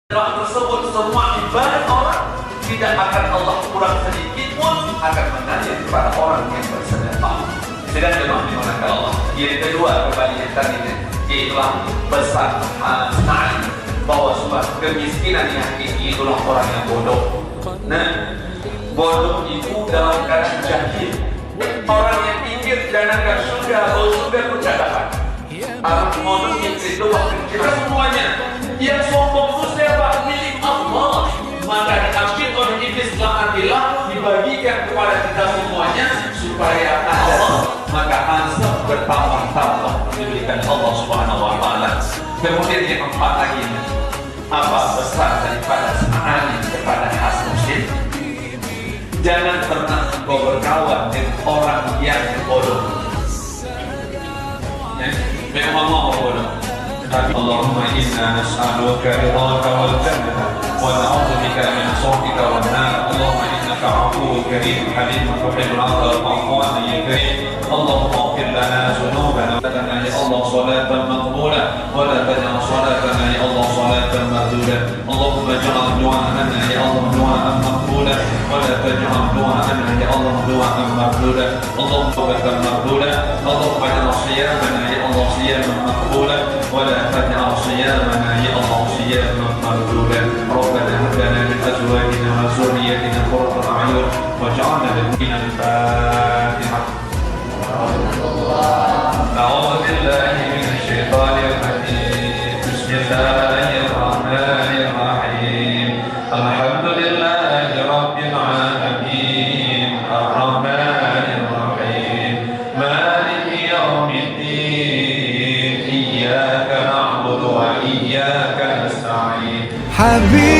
Doa tersebut semua ibadah orang tidak akan Allah kurang sedikit pun akan mengalir kepada orang yang bersedekah. Sedang jemaah dimanakan Allah. Yang kedua kembali yang tadi ialah pesan Nabi bahwa sebab kemiskinan yang tinggi itulah orang yang bodoh. Nah, bodoh itu dalam keadaan jahil. Orang yang pikir jangankan surga, surga pun tidak dapat. Orang bodoh yang itu kita semuanya. Yang sombong itu siapa? Milik Allah. Maka diambil oleh iblis la'anillah, dibagikan kepada kita semuanya supaya Allah maka ansur bertambah-tambah diberikan Allah Subhanahu wa taala. Kemudian yang keempat lagi, apa pesan daripada Sa'ani kepada khas muslim? Jangan pernah engkau berkawan dengan orang yang bodoh. Ya, memang mau bodoh. Allahumma inna nas'aluka ridhaka wal jannah wa na'udzu bika min sakhatika wan nar. Allahumma innaka 'afuwwun karim halimun tuhibbul 'afwa fa'fu 'anna ya karim. Allahumma ighfir lana dhunubana wa lana ya Allah salatan maqbulah wa la taj'al salatana ya Allah salatan mardudah. Allahumma ij'al du'ana ya Allah du'aan maqbulah wa la taj'al du'ana ya Allah du'aan mardudah. Allahumma tawbatan mardudah. Allahumma ij'al siyamana ya Allah siyaman maqbulah wa la تجعل صيامنا يا الله صياما مردودا. ربنا هب لنا من ازواجنا وذريتنا قرة اعين واجعلنا للمؤمنين الفاتحة. أعوذ بالله من الشيطان الرجيم. بسم الله الرحمن الرحيم. الحمد لله رب العالمين الرحمن الرحيم مالك يوم الدين إياك نعبد وإياك نستعين. حبيبي